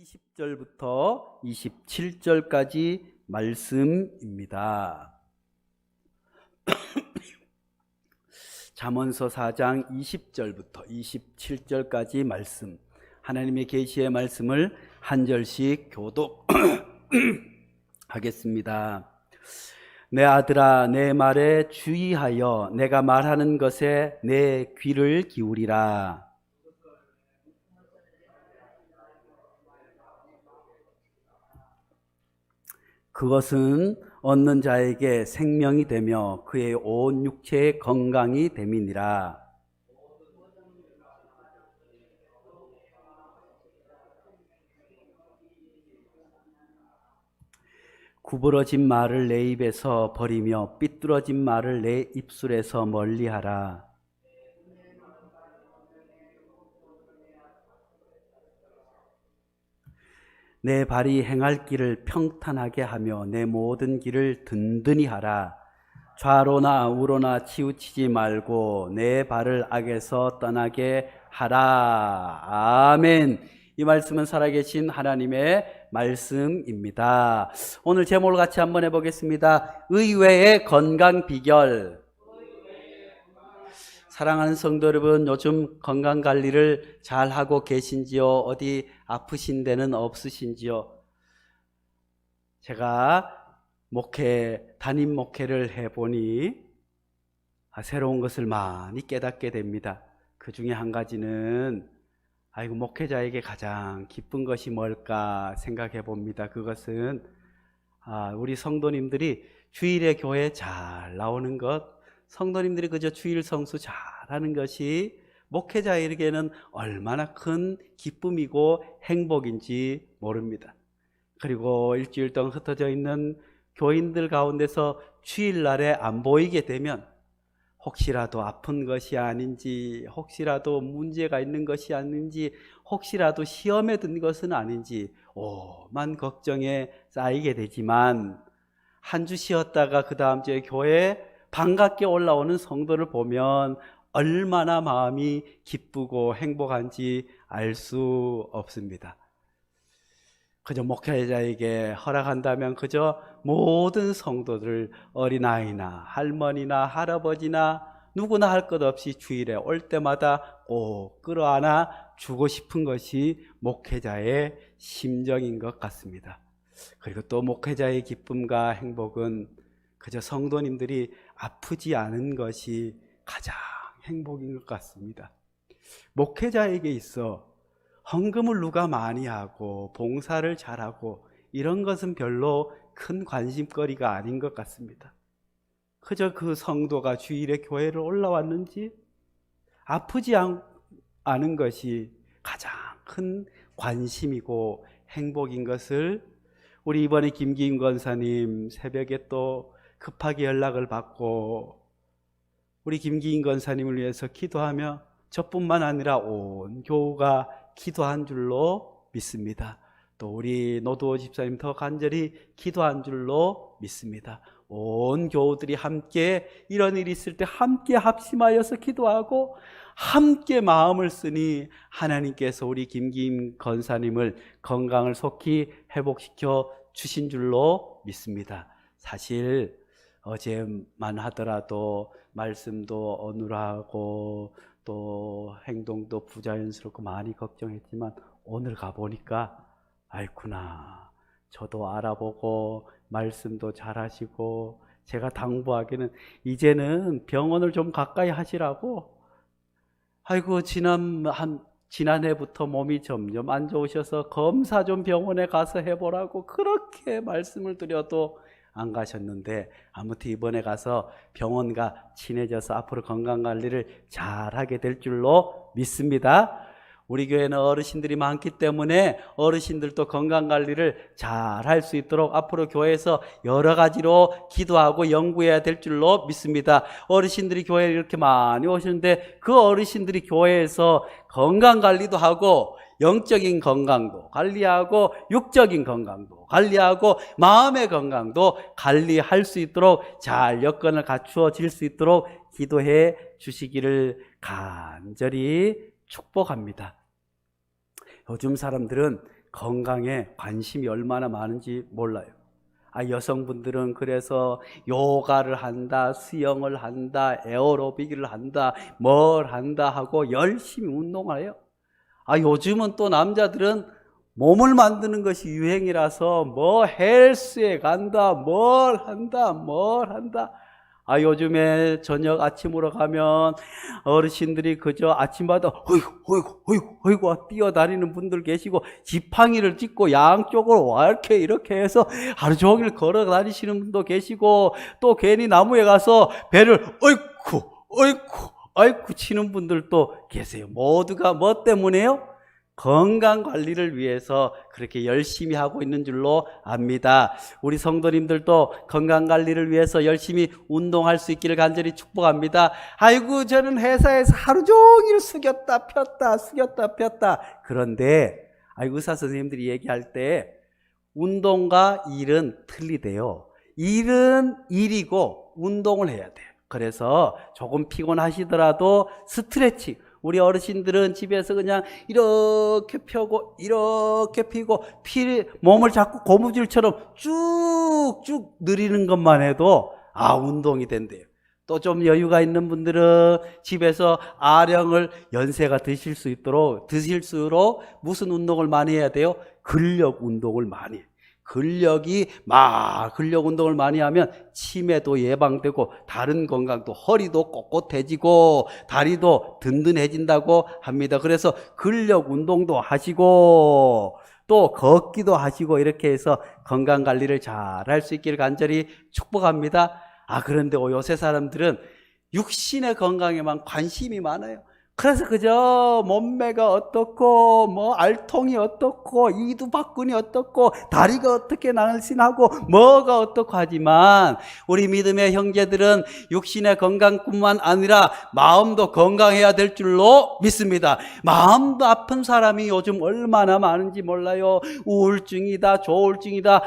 20절부터 27절까지 말씀입니다. 잠언서 4장 20절부터 27절까지 말씀, 하나님의 계시의 말씀을 한 절씩 교독하겠습니다. 내 아들아, 내 말에 주의하여 내가 말하는 것에 내 귀를 기울이라. 그것은 얻는 자에게 생명이 되며 그의 온 육체의 건강이 됨이니라. 구부러진 말을 내 입에서 버리며 삐뚤어진 말을 내 입술에서 멀리하라. 내 발이 행할 길을 평탄하게 하며 내 모든 길을 든든히 하라. 좌로나 우로나 치우치지 말고 내 발을 악에서 떠나게 하라. 아멘. 이 말씀은 살아계신 하나님의 말씀입니다. 오늘 제목을 같이 한번 해보겠습니다. 의외의 건강 비결. 사랑하는 성도 여러분, 요즘 건강관리를 잘하고 계신지요? 어디 아프신 데는 없으신지요? 제가 담임 목회를 해보니 새로운 것을 많이 깨닫게 됩니다. 그 중에 한 가지는 목회자에게 가장 기쁜 것이 뭘까 생각해 봅니다. 그것은 우리 성도님들이 주일에 교회에 잘 나오는 것, 성도님들이 그저 주일 성수 잘하는 것이 목회자에게는 얼마나 큰 기쁨이고 행복인지 모릅니다. 그리고 일주일 동안 흩어져 있는 교인들 가운데서 주일날에 안 보이게 되면 혹시라도 아픈 것이 아닌지, 혹시라도 문제가 있는 것이 아닌지, 혹시라도 시험에 든 것은 아닌지 오만 걱정에 쌓이게 되지만 한 주 쉬었다가 그 다음 주에 교회에 반갑게 올라오는 성도를 보면 얼마나 마음이 기쁘고 행복한지 알 수 없습니다. 그저 목회자에게 허락한다면 그저 모든 성도들, 어린아이나 할머니나 할아버지나 누구나 할 것 없이 주일에 올 때마다 꼭 끌어안아 주고 싶은 것이 목회자의 심정인 것 같습니다. 그리고 또 목회자의 기쁨과 행복은 그저 성도님들이 아프지 않은 것이 가장 행복인 것 같습니다. 목회자에게 있어 헌금을 누가 많이 하고 봉사를 잘하고 이런 것은 별로 큰 관심거리가 아닌 것 같습니다. 그저 그 성도가 주일에 교회를 올라왔는지 아프지 않은 것이 가장 큰 관심이고 행복인 것을 우리 이번에 김기인 권사님 새벽에 또 급하게 연락을 받고 우리 김기인 권사님을 위해서 기도하며 저뿐만 아니라 온 교우가 기도한 줄로 믿습니다. 또 우리 노두호 집사님 더 간절히 기도한 줄로 믿습니다. 온 교우들이 함께 이런 일이 있을 때 함께 합심하여서 기도하고 함께 마음을 쓰니 하나님께서 우리 김기인 권사님을 건강을 속히 회복시켜 주신 줄로 믿습니다. 사실 어제만 하더라도 말씀도 어눌하고 또 행동도 부자연스럽고 많이 걱정했지만 오늘 가보니까 아이구나, 저도 알아보고 말씀도 잘하시고 제가 당부하기는 이제는 병원을 좀 가까이 하시라고. 지난해부터 몸이 점점 안 좋으셔서 검사 좀 병원에 가서 해보라고 그렇게 말씀을 드려도 안 가셨는데 아무튼 이번에 가서 병원과 친해져서 앞으로 건강관리를 잘하게 될 줄로 믿습니다. 우리 교회는 어르신들이 많기 때문에 어르신들도 건강관리를 잘할 수 있도록 앞으로 교회에서 여러 가지로 기도하고 연구해야 될 줄로 믿습니다. 어르신들이 교회에 이렇게 많이 오시는데 그 어르신들이 교회에서 건강관리도 하고 영적인 건강도 관리하고 육적인 건강도 관리하고 마음의 건강도 관리할 수 있도록 잘 여건을 갖추어질 수 있도록 기도해 주시기를 간절히 축복합니다. 요즘 사람들은 건강에 관심이 얼마나 많은지 몰라요. 여성분들은 그래서 요가를 한다, 수영을 한다, 에어로빅을 한다, 뭘 한다 하고 열심히 운동을 해요. 요즘은 또 남자들은 몸을 만드는 것이 유행이라서 뭐 헬스에 간다, 뭘 한다. 요즘에 저녁 아침으로 가면 어르신들이 그저 아침마다 어이구 뛰어다니는 분들 계시고, 지팡이를 짚고 양쪽으로 이렇게 해서 하루 종일 걸어 다니시는 분도 계시고, 또 괜히 나무에 가서 배를 어이쿠 치는 분들도 계세요. 모두가 뭐 때문에요? 건강 관리를 위해서 그렇게 열심히 하고 있는 줄로 압니다. 우리 성도님들도 건강 관리를 위해서 열심히 운동할 수 있기를 간절히 축복합니다. 저는 회사에서 하루 종일 숙였다 폈다. 그런데 의사 선생님들이 얘기할 때 운동과 일은 틀리대요. 일은 일이고 운동을 해야 돼요. 그래서 조금 피곤하시더라도 스트레칭, 우리 어르신들은 집에서 그냥 이렇게 펴고 이렇게 피고 몸을 자꾸 고무줄처럼 쭉쭉 늘리는 것만 해도 운동이 된대요. 또 좀 여유가 있는 분들은 집에서 아령을 연세가 드실수록 무슨 운동을 많이 해야 돼요? 근력 운동을 많이 해요. 근력 운동을 많이 하면 치매도 예방되고, 다른 건강도, 허리도 꼿꼿해지고 다리도 든든해진다고 합니다. 그래서 근력 운동도 하시고 또 걷기도 하시고, 이렇게 해서 건강 관리를 잘 할 수 있기를 간절히 축복합니다. 그런데 요새 사람들은 육신의 건강에만 관심이 많아요. 그래서 그저 몸매가 어떻고, 뭐 알통이 어떻고, 이두박근이 어떻고, 다리가 어떻게 날씬하고, 뭐가 어떻고 하지만, 우리 믿음의 형제들은 육신의 건강뿐만 아니라 마음도 건강해야 될 줄로 믿습니다. 마음도 아픈 사람이 요즘 얼마나 많은지 몰라요. 우울증이다, 조울증이다.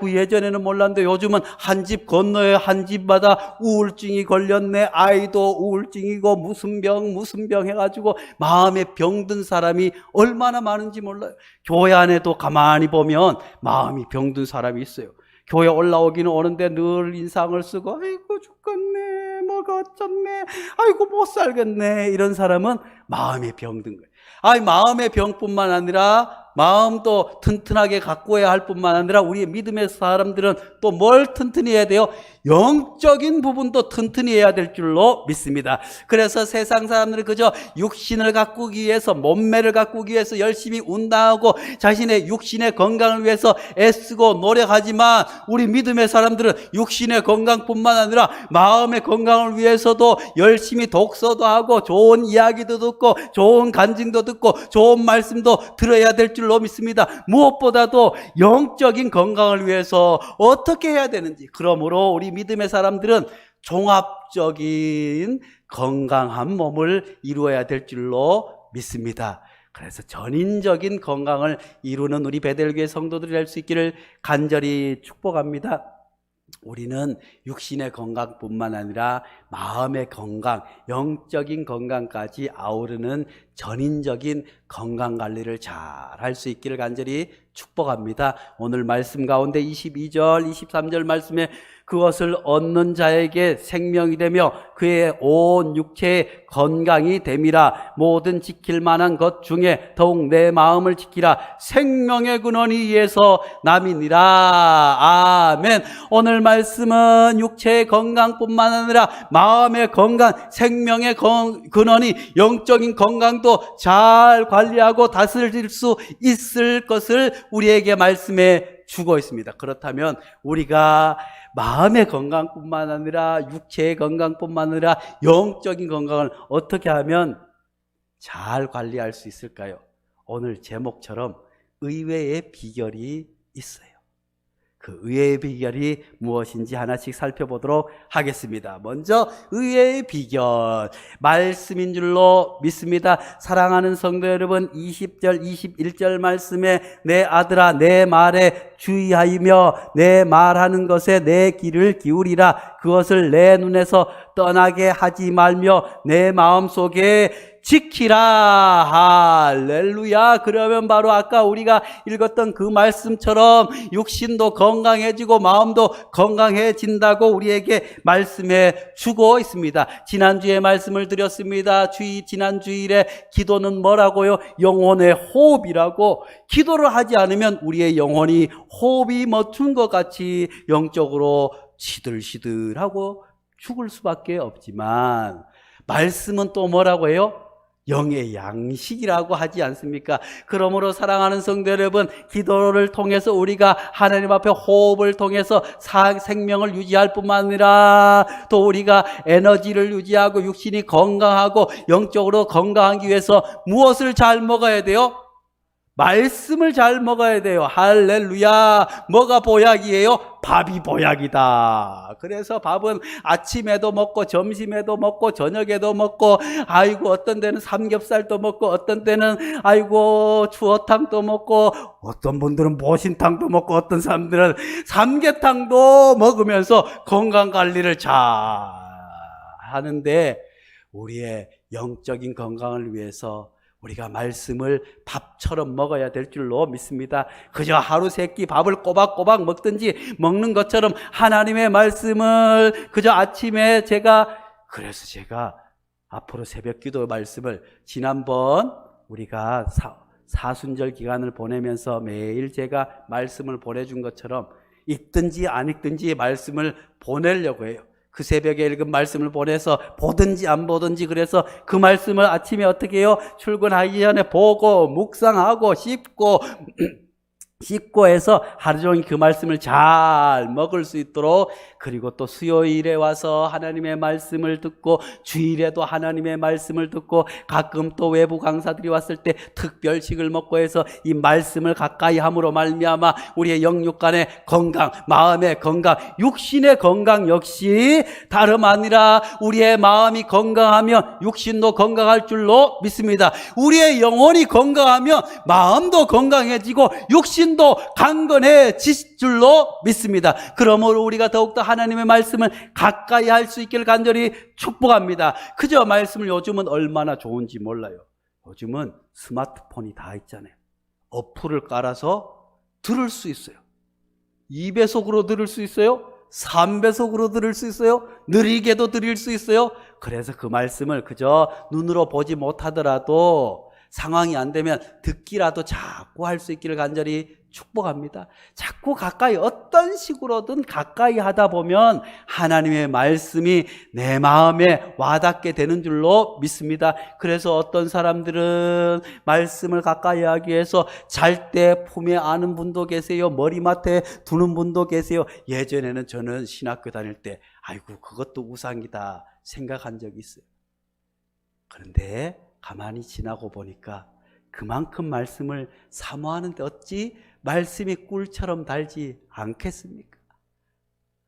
예전에는 몰랐는데 요즘은 한 집 건너에 한 집마다 우울증이 걸렸네. 아이도 우울증이고 무슨 병 해가지고 마음에 병든 사람이 얼마나 많은지 몰라요. 교회 안에도 가만히 보면 마음이 병든 사람이 있어요. 교회 올라오기는 오는데 늘 인상을 쓰고 죽겠네, 뭐가 어쩌네, 못 살겠네, 이런 사람은 마음에 병든 거예요. 마음의 병뿐만 아니라 마음도 튼튼하게 가꾸어야 할 뿐만 아니라 우리의 믿음의 사람들은 또 뭘 튼튼히 해야 돼요? 영적인 부분도 튼튼히 해야 될 줄로 믿습니다. 그래서 세상 사람들은 그저 육신을 가꾸기 위해서, 몸매를 가꾸기 위해서 열심히 운동하고 자신의 육신의 건강을 위해서 애쓰고 노력하지만, 우리 믿음의 사람들은 육신의 건강뿐만 아니라 마음의 건강을 위해서도 열심히 독서도 하고 좋은 이야기도 듣고 좋은 간증도 듣고 좋은 말씀도 들어야 될 줄로 믿습니다. 무엇보다도 영적인 건강을 위해서 어떻게 해야 되는지, 그러므로 우리 믿음의 사람들은 종합적인 건강한 몸을 이루어야 될 줄로 믿습니다. 그래서 전인적인 건강을 이루는 우리 베델교회 성도들이 될 수 있기를 간절히 축복합니다. 우리는 육신의 건강뿐만 아니라 마음의 건강, 영적인 건강까지 아우르는 전인적인 건강 관리를 잘 할 수 있기를 간절히 축복합니다. 오늘 말씀 가운데 22절, 23절 말씀에 그것을 얻는 자에게 생명이 되며 그의 온 육체의 건강이 됨이라. 모든 지킬 만한 것 중에 더욱 내 마음을 지키라. 생명의 근원이 이에서 남이니라. 아멘. 오늘 말씀은 육체의 건강뿐만 아니라 마음의 건강, 생명의 근원이 영적인 건강도 잘 관리하고 다스릴 수 있을 것을 우리에게 말씀해 주고 있습니다. 그렇다면 우리가 마음의 건강뿐만 아니라 육체의 건강뿐만 아니라 영적인 건강을 어떻게 하면 잘 관리할 수 있을까요? 오늘 제목처럼 의외의 비결이 있어요. 그 의외의 비결이 무엇인지 하나씩 살펴보도록 하겠습니다. 먼저 의외의 비결, 말씀인 줄로 믿습니다. 사랑하는 성도 여러분, 20절 21절 말씀에 내 아들아 내 말에 주의하이며 내 말하는 것에 내 귀를 기울이라. 그것을 내 눈에서 떠나게 하지 말며 내 마음속에 지키라. 할렐루야. 그러면 바로 아까 우리가 읽었던 그 말씀처럼 육신도 건강해지고 마음도 건강해진다고 우리에게 말씀해 주고 있습니다. 지난주에 말씀을 드렸습니다. 지난 주일에 기도는 뭐라고요? 영혼의 호흡이라고. 기도를 하지 않으면 우리의 영혼이 호흡이 멈춘 것 같이 영적으로 시들시들하고 죽을 수밖에 없지만, 말씀은 또 뭐라고 해요? 영의 양식이라고 하지 않습니까? 그러므로 사랑하는 성도 여러분, 기도를 통해서 우리가 하나님 앞에 호흡을 통해서 생명을 유지할 뿐만 아니라 또 우리가 에너지를 유지하고 육신이 건강하고 영적으로 건강하기 위해서 무엇을 잘 먹어야 돼요? 말씀을 잘 먹어야 돼요. 할렐루야. 뭐가 보약이에요? 밥이 보약이다. 그래서 밥은 아침에도 먹고 점심에도 먹고 저녁에도 먹고, 아이고 어떤 때는 삼겹살도 먹고 어떤 때는 아이고 추어탕도 먹고 어떤 분들은 모신탕도 먹고 어떤 사람들은 삼계탕도 먹으면서 건강관리를 잘 하는데, 우리의 영적인 건강을 위해서 우리가 말씀을 밥처럼 먹어야 될 줄로 믿습니다. 그저 하루 세 끼 밥을 꼬박꼬박 먹든지 먹는 것처럼 하나님의 말씀을 그저 아침에 그래서 제가 앞으로 새벽기도 말씀을 지난번 우리가 사순절 기간을 보내면서 매일 제가 말씀을 보내준 것처럼 읽든지 안 읽든지 말씀을 보내려고 해요. 그 새벽에 읽은 말씀을 보내서 보든지 안 보든지, 그래서 그 말씀을 아침에 어떻게 해요? 출근하기 전에 보고 묵상하고 씻고 해서 하루 종일 그 말씀을 잘 먹을 수 있도록, 그리고 또 수요일에 와서 하나님의 말씀을 듣고 주일에도 하나님의 말씀을 듣고 가끔 또 외부 강사들이 왔을 때 특별식을 먹고 해서 이 말씀을 가까이 함으로 말미암아 우리의 영육간의 건강, 마음의 건강, 육신의 건강 역시 다름 아니라 우리의 마음이 건강하면 육신도 건강할 줄로 믿습니다. 우리의 영혼이 건강하면 마음도 건강해지고 육신도 강건해질 줄로 믿습니다. 그러므로 우리가 더욱더 하나님의 말씀을 가까이 할 수 있기를 간절히 축복합니다. 그저 말씀을 요즘은 얼마나 좋은지 몰라요. 요즘은 스마트폰이 다 있잖아요. 어플을 깔아서 들을 수 있어요. 2배속으로 들을 수 있어요. 3배속으로 들을 수 있어요. 느리게도 들을 수 있어요. 그래서 그 말씀을 그저 눈으로 보지 못하더라도 상황이 안 되면 듣기라도 자꾸 할 수 있기를 간절히 축복합니다. 자꾸 가까이, 어떤 식으로든 가까이 하다 보면 하나님의 말씀이 내 마음에 와닿게 되는 줄로 믿습니다. 그래서 어떤 사람들은 말씀을 가까이 하기 위해서 잘 때 품에 안은 분도 계세요. 머리맡에 두는 분도 계세요. 예전에는 저는 신학교 다닐 때 아이고 그것도 우상이다 생각한 적이 있어요. 그런데 가만히 지나고 보니까 그만큼 말씀을 사모하는데 어찌 말씀이 꿀처럼 달지 않겠습니까?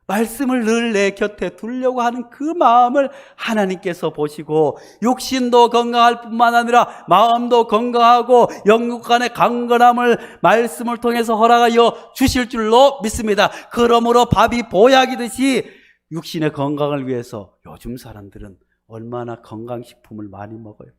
말씀을 늘 내 곁에 두려고 하는 그 마음을 하나님께서 보시고 육신도 건강할 뿐만 아니라 마음도 건강하고 영육간의 강건함을 말씀을 통해서 허락하여 주실 줄로 믿습니다. 그러므로 밥이 보약이듯이 육신의 건강을 위해서 요즘 사람들은 얼마나 건강식품을 많이 먹어요.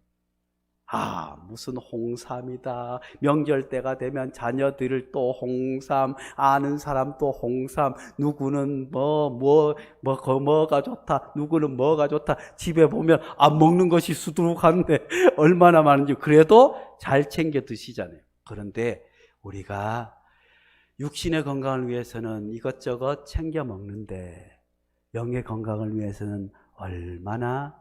무슨 홍삼이다. 명절 때가 되면 자녀들을 또 홍삼, 아는 사람 또 홍삼, 누구는 뭐가 좋다, 누구는 뭐가 좋다. 집에 보면 안 먹는 것이 수두룩한데 얼마나 많은지. 그래도 잘 챙겨 드시잖아요. 그런데 우리가 육신의 건강을 위해서는 이것저것 챙겨 먹는데 영의 건강을 위해서는 얼마나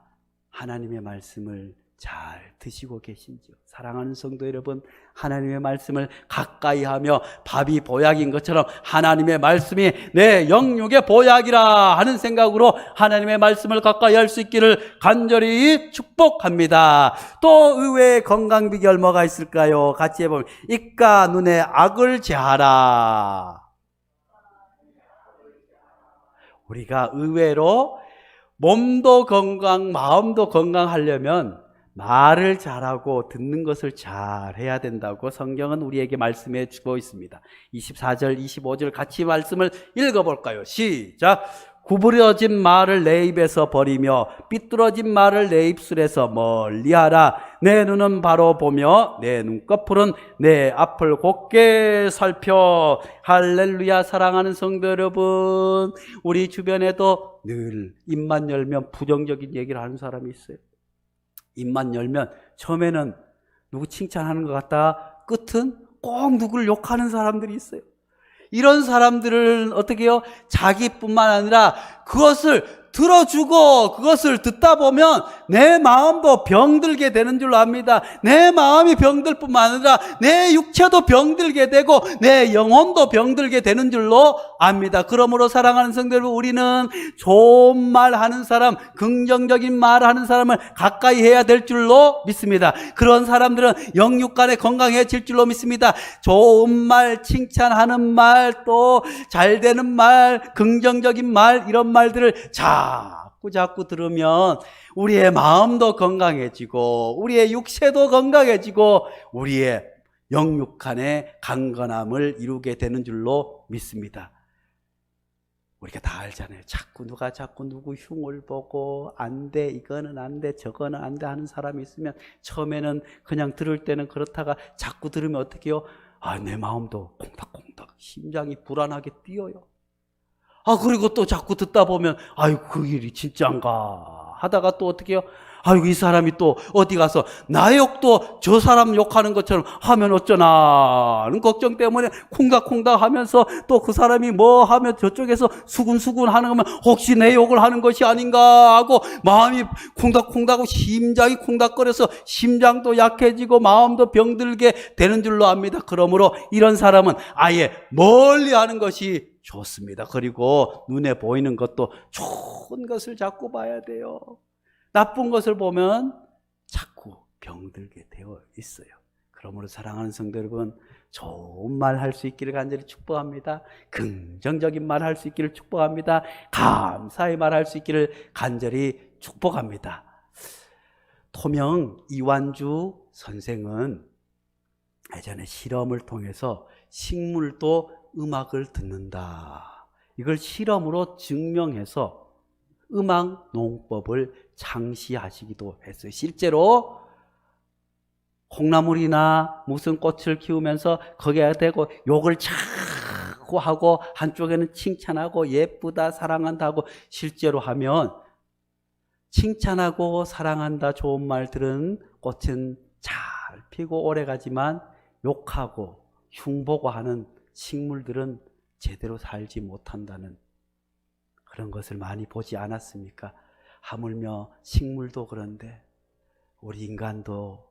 하나님의 말씀을 잘 드시고 계신지요. 사랑하는 성도 여러분, 하나님의 말씀을 가까이 하며 밥이 보약인 것처럼 하나님의 말씀이 내 영육의 보약이라 하는 생각으로 하나님의 말씀을 가까이 할 수 있기를 간절히 축복합니다. 또 의외의 건강 비결 뭐가 있을까요? 같이 해보면 입과 눈의 악을 제하라. 우리가 의외로 몸도 건강, 마음도 건강하려면 말을 잘하고 듣는 것을 잘해야 된다고 성경은 우리에게 말씀해 주고 있습니다. 24절, 25절 같이 말씀을 읽어볼까요? 시작! 구부러진 말을 내 입에서 버리며 삐뚤어진 말을 내 입술에서 멀리하라. 내 눈은 바로 보며 내 눈꺼풀은 내 앞을 곧게 살펴. 할렐루야. 사랑하는 성도 여러분, 우리 주변에도 늘 입만 열면 부정적인 얘기를 하는 사람이 있어요. 입만 열면 처음에는 누구 칭찬하는 것 같다가 끝은 꼭 누구를 욕하는 사람들이 있어요. 이런 사람들은 어떻게 해요? 자기뿐만 아니라 그것을 들어주고 그것을 듣다 보면 내 마음도 병들게 되는 줄로 압니다. 내 마음이 병들 뿐만 아니라 내 육체도 병들게 되고 내 영혼도 병들게 되는 줄로 압니다. 그러므로 사랑하는 성도 여러분, 우리는 좋은 말 하는 사람, 긍정적인 말 하는 사람을 가까이 해야 될 줄로 믿습니다. 그런 사람들은 영육간에 건강해질 줄로 믿습니다. 좋은 말, 칭찬하는 말, 또 잘 되는 말, 긍정적인 말, 이런 말들을 자꾸 들으면 우리의 마음도 건강해지고 우리의 육체도 건강해지고 우리의 영육간의 강건함을 이루게 되는 줄로 믿습니다. 우리가 다 알잖아요. 자꾸 누구 흉을 보고 안 돼, 이거는 안 돼, 저거는 안 돼 하는 사람이 있으면 처음에는 그냥 들을 때는 그렇다가 자꾸 들으면 어떻게 해요? 내 마음도 콩닥콩닥 심장이 불안하게 뛰어요. 그리고 또 자꾸 듣다 보면 그 일이 진짜인가 하다가 또 어떻게 해요? 이 사람이 또 어디 가서 나 욕도 저 사람 욕하는 것처럼 하면 어쩌나 하는 걱정 때문에 콩닥콩닥 하면서 또 그 사람이 뭐 하면 저쪽에서 수군수군 하는 거면 혹시 내 욕을 하는 것이 아닌가 하고 마음이 콩닥콩닥하고 심장이 콩닥거려서 심장도 약해지고 마음도 병들게 되는 줄로 압니다. 그러므로 이런 사람은 아예 멀리 하는 것이 좋습니다. 그리고 눈에 보이는 것도 좋은 것을 자꾸 봐야 돼요. 나쁜 것을 보면 자꾸 병들게 되어 있어요. 그러므로 사랑하는 성도 여러분, 좋은 말 할 수 있기를 간절히 축복합니다. 긍정적인 말 할 수 있기를 축복합니다. 감사의 말 할 수 있기를 간절히 축복합니다. 토명 이완주 선생은 예전에 실험을 통해서 식물도 음악을 듣는다, 이걸 실험으로 증명해서 음악 농법을 창시하시기도 했어요. 실제로 콩나물이나 무슨 꽃을 키우면서 거기에 대고 욕을 자꾸 하고 한쪽에는 칭찬하고 예쁘다, 사랑한다 하고, 실제로 하면 칭찬하고 사랑한다 좋은 말들은 꽃은 잘 피고 오래가지만 욕하고 흉보고 하는 식물들은 제대로 살지 못한다는 그런 것을 많이 보지 않았습니까? 하물며 식물도 그런데 우리 인간도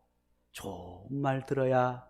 좋은 말 들어야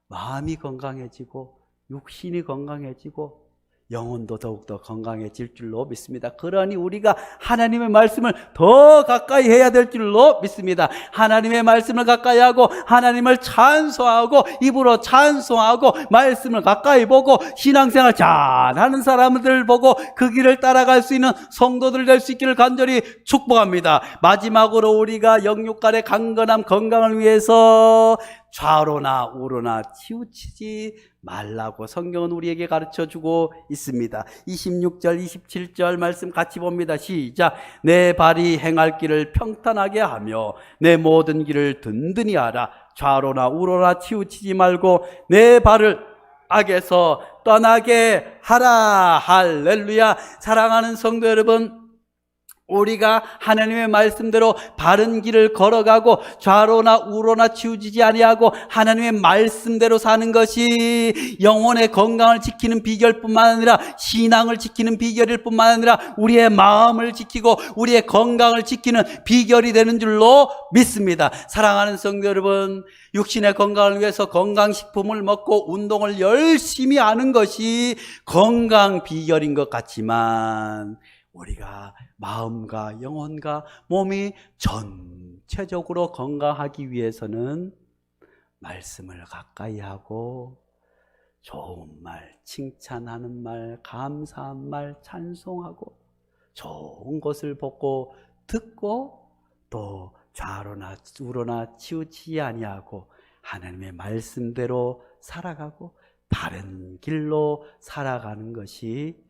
마음이 건강해지고 육신이 건강해지고 영혼도 더욱더 건강해질 줄로 믿습니다. 그러니 우리가 하나님의 말씀을 더 가까이 해야 될 줄로 믿습니다. 하나님의 말씀을 가까이 하고 하나님을 찬송하고 입으로 찬송하고 말씀을 가까이 보고 신앙생활 잘하는 사람들 보고 그 길을 따라갈 수 있는 성도들 될 수 있기를 간절히 축복합니다. 마지막으로 우리가 영육간의 강건함, 건강을 위해서 좌로나 우로나 치우치지 말라고 성경은 우리에게 가르쳐주고 있습니다. 26절 27절 말씀 같이 봅니다. 시작. 내 발이 행할 길을 평탄하게 하며 내 모든 길을 든든히 하라. 좌로나 우로나 치우치지 말고 내 발을 악에서 떠나게 하라. 할렐루야. 사랑하는 성도 여러분, 우리가 하나님의 말씀대로 바른 길을 걸어가고 좌로나 우로나 치우치지 아니하고 하나님의 말씀대로 사는 것이 영혼의 건강을 지키는 비결뿐만 아니라 신앙을 지키는 비결일 뿐만 아니라 우리의 마음을 지키고 우리의 건강을 지키는 비결이 되는 줄로 믿습니다. 사랑하는 성도 여러분, 육신의 건강을 위해서 건강식품을 먹고 운동을 열심히 하는 것이 건강 비결인 것 같지만 우리가 마음과 영혼과 몸이 전체적으로 건강하기 위해서는 말씀을 가까이 하고 좋은 말, 칭찬하는 말, 감사한 말, 찬송하고 좋은 것을 보고 듣고 또 좌로나 우로나 치우치지 아니하고 하나님의 말씀대로 살아가고 바른 길로 살아가는 것이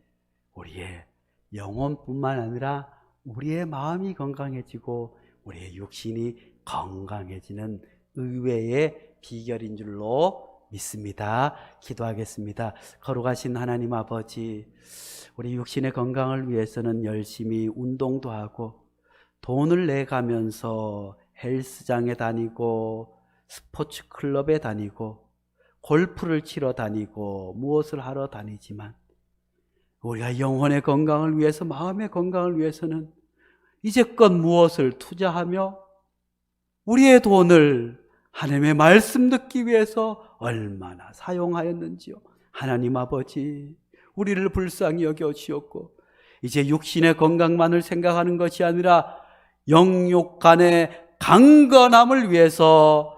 우리의 영혼뿐만 아니라 우리의 마음이 건강해지고 우리의 육신이 건강해지는 의외의 비결인 줄로 믿습니다. 기도하겠습니다. 거룩하신 하나님 아버지, 우리 육신의 건강을 위해서는 열심히 운동도 하고 돈을 내가면서 헬스장에 다니고 스포츠 클럽에 다니고 골프를 치러 다니고 무엇을 하러 다니지만 우리가 영혼의 건강을 위해서, 마음의 건강을 위해서는 이제껏 무엇을 투자하며 우리의 돈을 하나님의 말씀 듣기 위해서 얼마나 사용하였는지요. 하나님 아버지, 우리를 불쌍히 여겨 주셨고 이제 육신의 건강만을 생각하는 것이 아니라 영육 간의 강건함을 위해서,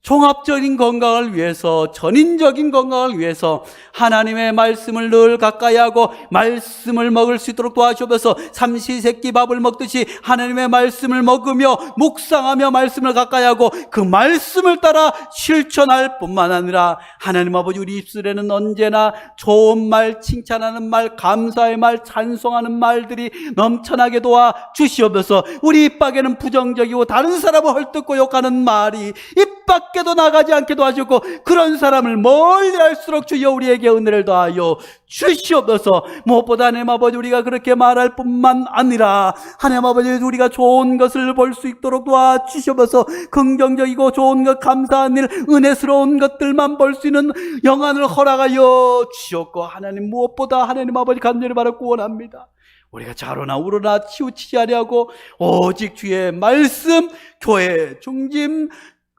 종합적인 건강을 위해서, 전인적인 건강을 위해서 하나님의 말씀을 늘 가까이 하고 말씀을 먹을 수 있도록 도와주셔서 삼시세끼 밥을 먹듯이 하나님의 말씀을 먹으며 묵상하며 말씀을 가까이 하고 그 말씀을 따라 실천할 뿐만 아니라 하나님 아버지, 우리 입술에는 언제나 좋은 말, 칭찬하는 말, 감사의 말, 찬송하는 말들이 넘쳐나게 도와주시옵소서. 우리 입 밖에는 부정적이고 다른 사람을 헐뜯고 욕하는 말이 입 밖에도 나가지 않게 도와주고 그런 사람을 멀리 할수록 주여 우리에게 은혜를 더하여 주시옵소서. 무엇보다 하나님 아버지, 우리가 그렇게 말할 뿐만 아니라 하나님 아버지, 우리가 좋은 것을 볼 수 있도록 도와주시옵소서. 긍정적이고 좋은 것, 감사한 일, 은혜스러운 것들만 볼 수 있는 영안을 허락하여 주시옵고 하나님, 무엇보다 하나님 아버지 간절히 바라고 원합니다. 우리가 좌로나 우로나 치우치지 아니하고 오직 주의 말씀, 교회 중심,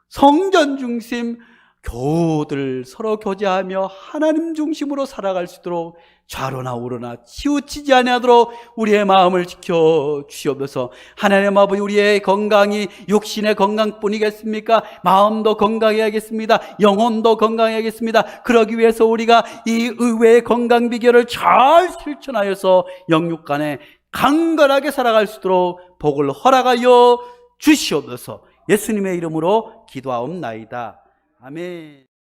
성전 중심, 교우들 서로 교제하며 하나님 중심으로 살아갈 수 있도록 좌로나 우로나 치우치지 아니하도록 우리의 마음을 지켜 주시옵소서. 하나님 아버지, 우리의 건강이 육신의 건강뿐이겠습니까? 마음도 건강해야겠습니다. 영혼도 건강해야겠습니다. 그러기 위해서 우리가 이 의외의 건강 비결을 잘 실천하여서 영육 간에 강건하게 살아갈 수 있도록 복을 허락하여 주시옵소서. 예수님의 이름으로 기도하옵나이다. 아멘.